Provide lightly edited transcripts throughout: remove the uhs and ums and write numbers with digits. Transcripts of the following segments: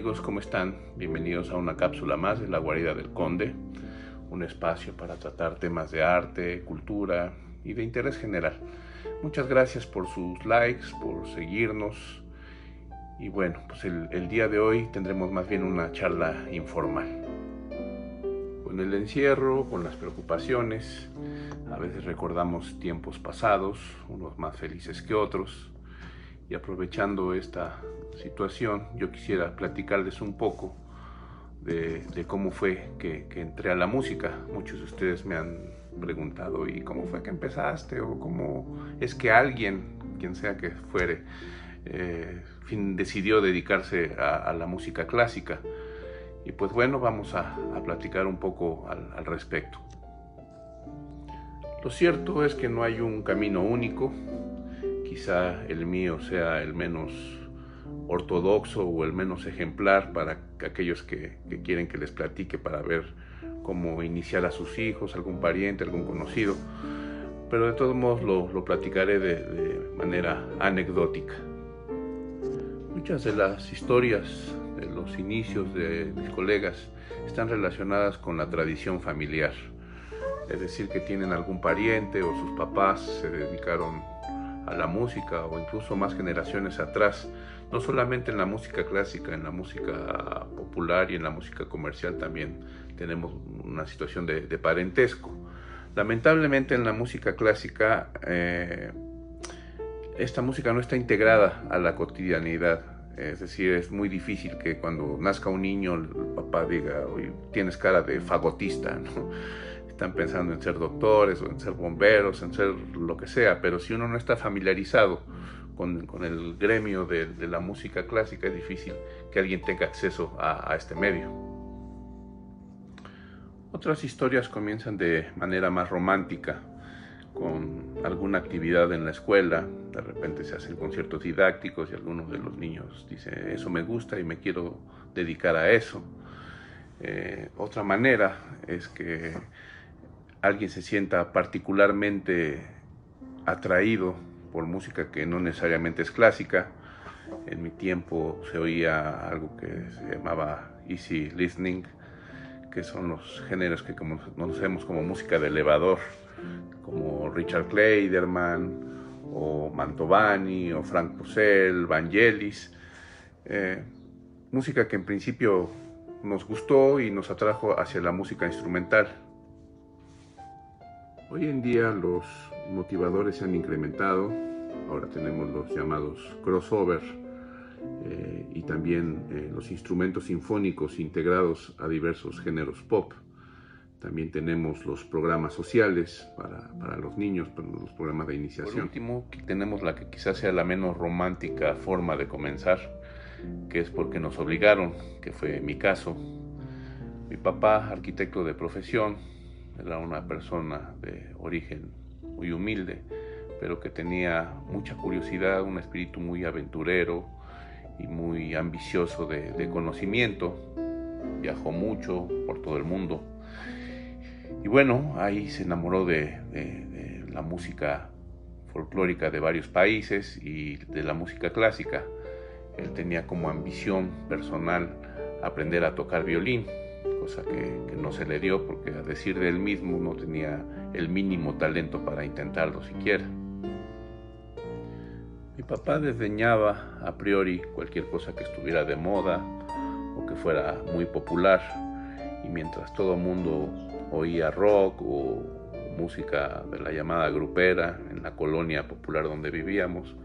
amigos, ¿cómo están? Bienvenidos a una cápsula más de La Guarida del Conde, un espacio para tratar temas de arte, cultura y de interés general. Muchas gracias por sus likes, por seguirnos y bueno, pues el día de hoy tendremos más bien una charla informal. Con el encierro, con las preocupaciones, a veces recordamos tiempos pasados, unos más felices que otros, y aprovechando esta situación, yo quisiera platicarles un poco de cómo fue que entré a la música. Muchos de ustedes me han preguntado, ¿y cómo fue que empezaste? O cómo es que alguien, quien sea que fuere, decidió dedicarse a la música clásica. Y pues bueno, vamos a platicar un poco al respecto. Lo cierto es que no hay un camino único. Quizá el mío sea el menos ortodoxo o el menos ejemplar para aquellos que quieren que les platique para ver cómo iniciar a sus hijos, algún pariente, algún conocido. Pero de todos modos lo platicaré de manera anecdótica. Muchas de las historias de los inicios de mis colegas están relacionadas con la tradición familiar. Es decir, que tienen algún pariente o sus papás se dedicaron a la música, o incluso más generaciones atrás, no solamente en la música clásica, en la música popular y en la música comercial también tenemos una situación de parentesco. Lamentablemente en la música clásica esta música no está integrada a la cotidianidad. Es decir, es muy difícil que cuando nazca un niño el papá diga, oye, tienes cara de fagotista, ¿no? Están pensando en ser doctores o en ser bomberos, en ser lo que sea, pero si uno no está familiarizado con el gremio de la música clásica, es difícil que alguien tenga acceso a este medio. Otras historias comienzan de manera más romántica, con alguna actividad en la escuela. De repente se hacen conciertos didácticos y algunos de los niños dicen, eso me gusta y me quiero dedicar a eso. Otra manera es que alguien se sienta particularmente atraído por música que no necesariamente es clásica. En mi tiempo se oía algo que se llamaba easy listening, que son los géneros que conocemos como música de elevador, como Richard Clayderman, o Mantovani, o Frank Purcell, Vangelis. Música que en principio nos gustó y nos atrajo hacia la música instrumental. Hoy en día los motivadores se han incrementado. Ahora tenemos los llamados crossover y también los instrumentos sinfónicos integrados a diversos géneros pop. También tenemos los programas sociales para los niños, los programas de iniciación. Por último, tenemos la que quizás sea la menos romántica forma de comenzar, que es porque nos obligaron, que fue mi caso. Mi papá, arquitecto de profesión, era una persona de origen muy humilde, pero que tenía mucha curiosidad, un espíritu muy aventurero y muy ambicioso de conocimiento. Viajó mucho por todo el mundo. Y bueno, ahí se enamoró de la música folclórica de varios países y de la música clásica. Él tenía como ambición personal aprender a tocar violín, cosa que no se le dio porque, a decir de él mismo, no tenía el mínimo talento para intentarlo siquiera. Mi papá desdeñaba a priori cualquier cosa que estuviera de moda o que fuera muy popular, y mientras todo el mundo oía rock o música de la llamada grupera en la colonia popular donde vivíamos,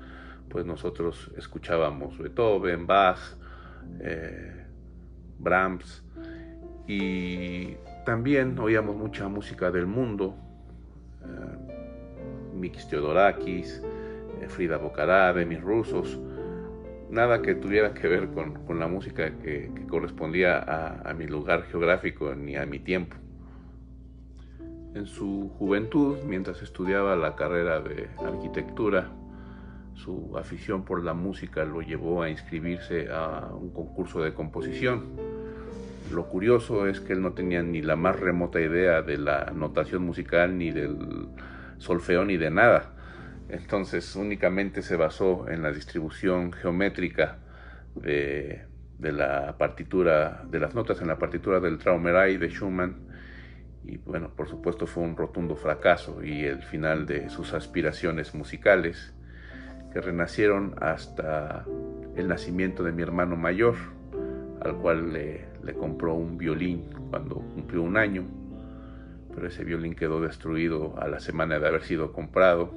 pues nosotros escuchábamos Beethoven, Bach, Brahms, y también oíamos mucha música del mundo, Mikis Theodorakis, Frida Boccarà, Demis Roussos. Nada que tuviera que ver con la música que correspondía a mi lugar geográfico ni a mi tiempo. En su juventud, mientras estudiaba la carrera de arquitectura, su afición por la música lo llevó a inscribirse a un concurso de composición. Lo curioso es que él no tenía ni la más remota idea de la notación musical, ni del solfeo, ni de nada. Entonces únicamente se basó en la distribución geométrica de de la partitura, de las notas en la partitura del Traumerei de Schumann, y bueno, por supuesto fue un rotundo fracaso y el final de sus aspiraciones musicales, que renacieron hasta el nacimiento de mi hermano mayor, al cual le compró un violín cuando cumplió 1 año, pero ese violín quedó destruido a la semana de haber sido comprado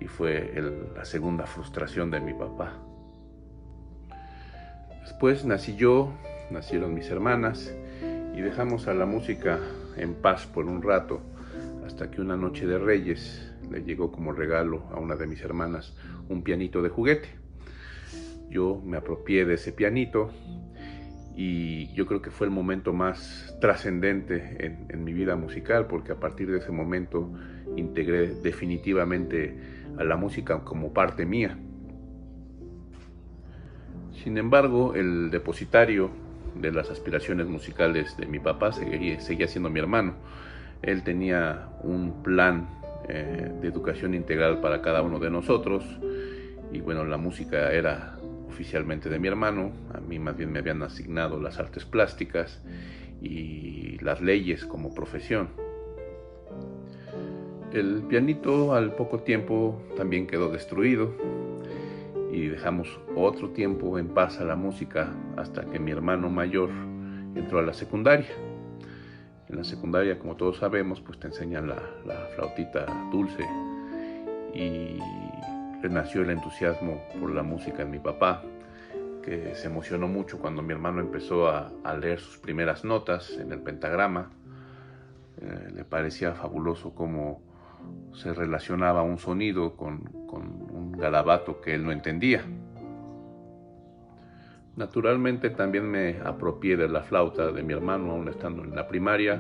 y fue la segunda frustración de mi papá. Después nací yo, nacieron mis hermanas y dejamos a la música en paz por un rato, hasta que una noche de Reyes le llegó como regalo a una de mis hermanas un pianito de juguete. Yo me apropié de ese pianito y yo creo que fue el momento más trascendente en mi vida musical, porque a partir de ese momento integré definitivamente a la música como parte mía. Sin embargo, el depositario de las aspiraciones musicales de mi papá seguía siendo mi hermano. Él tenía un plan de educación integral para cada uno de nosotros, y bueno, la música era oficialmente de mi hermano. A mí más bien me habían asignado las artes plásticas y las leyes como profesión. El pianito al poco tiempo también quedó destruido y dejamos otro tiempo en paz a la música hasta que mi hermano mayor entró a la secundaria. En la secundaria, como todos sabemos, pues te enseñan la flautita dulce, y renació el entusiasmo por la música en mi papá, que se emocionó mucho cuando mi hermano empezó a leer sus primeras notas en el pentagrama. Le parecía fabuloso cómo se relacionaba un sonido con un garabato que él no entendía. Naturalmente también me apropié de la flauta de mi hermano aún estando en la primaria,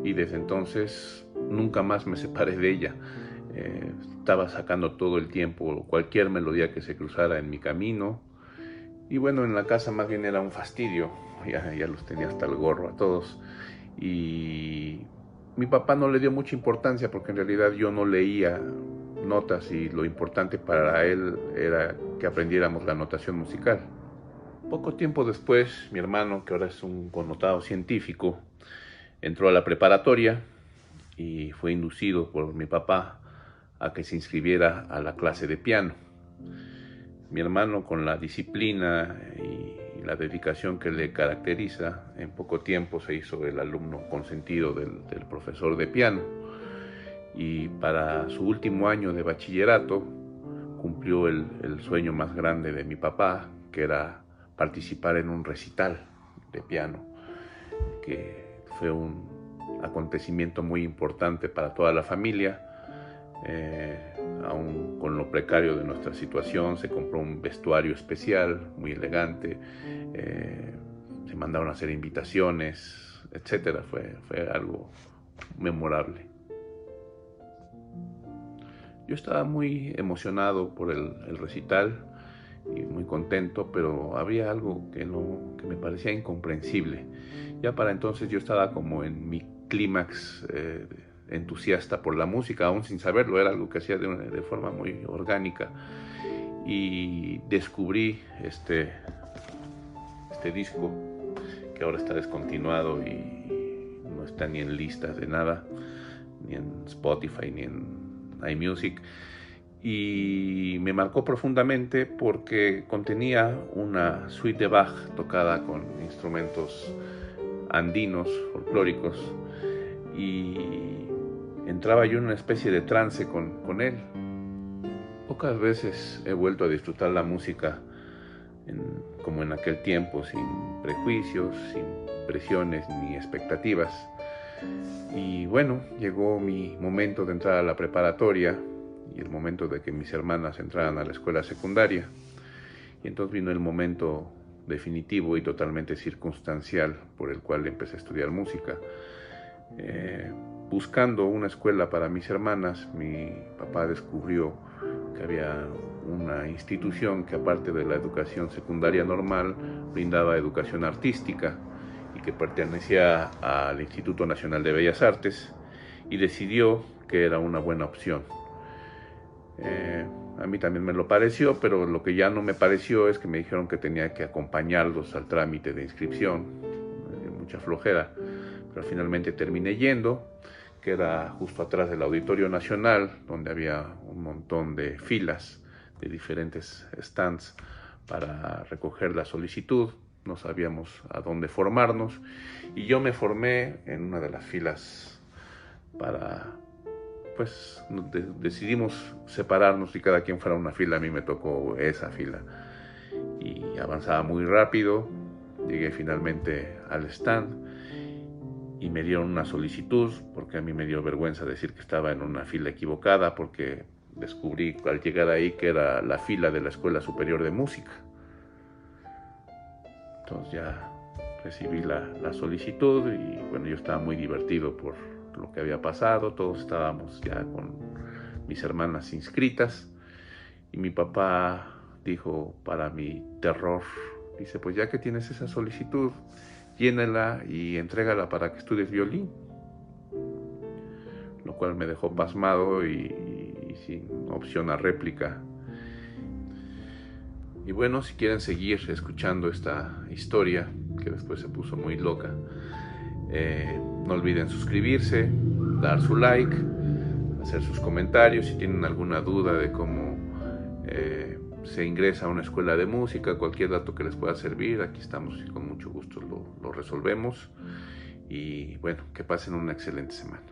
y desde entonces nunca más me separé de ella. Estaba sacando todo el tiempo cualquier melodía que se cruzara en mi camino, y bueno, en la casa más bien era un fastidio, ya los tenía hasta el gorro a todos, y mi papá no le dio mucha importancia porque en realidad yo no leía notas y lo importante para él era que aprendiéramos la notación musical. Poco tiempo después, mi hermano, que ahora es un connotado científico, entró a la preparatoria y fue inducido por mi papá a que se inscribiera a la clase de piano. Mi hermano, con la disciplina y la dedicación que le caracteriza, en poco tiempo se hizo el alumno consentido del profesor de piano, y para su último año de bachillerato cumplió el sueño más grande de mi papá, que era participar en un recital de piano, que fue un acontecimiento muy importante para toda la familia. Aún con lo precario de nuestra situación, se compró un vestuario especial, muy elegante, se mandaron a hacer invitaciones, etc. Fue algo memorable. Yo estaba muy emocionado por el recital y muy contento, pero había algo que me parecía incomprensible. Ya para entonces yo estaba como en mi clímax entusiasta por la música, aún sin saberlo. Era algo que hacía de forma muy orgánica, y descubrí este disco, que ahora está descontinuado y no está ni en listas de nada, ni en Spotify, ni en iMusic, y me marcó profundamente porque contenía una suite de Bach tocada con instrumentos andinos, folclóricos, y entraba yo en una especie de trance con él. Pocas veces he vuelto a disfrutar la música como en aquel tiempo, sin prejuicios, sin presiones ni expectativas. Y bueno, llegó mi momento de entrar a la preparatoria y el momento de que mis hermanas entraran a la escuela secundaria. Y entonces vino el momento definitivo y totalmente circunstancial por el cual empecé a estudiar música. Buscando una escuela para mis hermanas, mi papá descubrió que había una institución que, aparte de la educación secundaria normal, brindaba educación artística, y que pertenecía al Instituto Nacional de Bellas Artes, y decidió que era una buena opción. A mí también me lo pareció, pero lo que ya no me pareció es que me dijeron que tenía que acompañarlos al trámite de inscripción. Me dio mucha flojera, pero finalmente terminé yendo, que era justo atrás del Auditorio Nacional, donde había un montón de filas de diferentes stands para recoger la solicitud. No sabíamos a dónde formarnos y yo me formé en una de las filas pues decidimos separarnos y cada quien fuera a una fila. A mí me tocó esa fila y avanzaba muy rápido. Llegué finalmente al stand y me dieron una solicitud, porque a mí me dio vergüenza decir que estaba en una fila equivocada, porque descubrí al llegar ahí que era la fila de la Escuela Superior de Música. Entonces ya recibí la solicitud y bueno, yo estaba muy divertido por lo que había pasado. Todos estábamos ya con mis hermanas inscritas y mi papá dijo, para mi terror, dice, pues ya que tienes esa solicitud, llénala y entrégala para que estudies violín. Lo cual me dejó pasmado y sin opción a réplica. Y bueno, si quieren seguir escuchando esta historia, que después se puso muy loca, no olviden suscribirse, dar su like, hacer sus comentarios. Si tienen alguna duda de cómo se ingresa a una escuela de música, cualquier dato que les pueda servir, aquí estamos y con mucho gusto lo resolvemos. Y bueno, que pasen una excelente semana.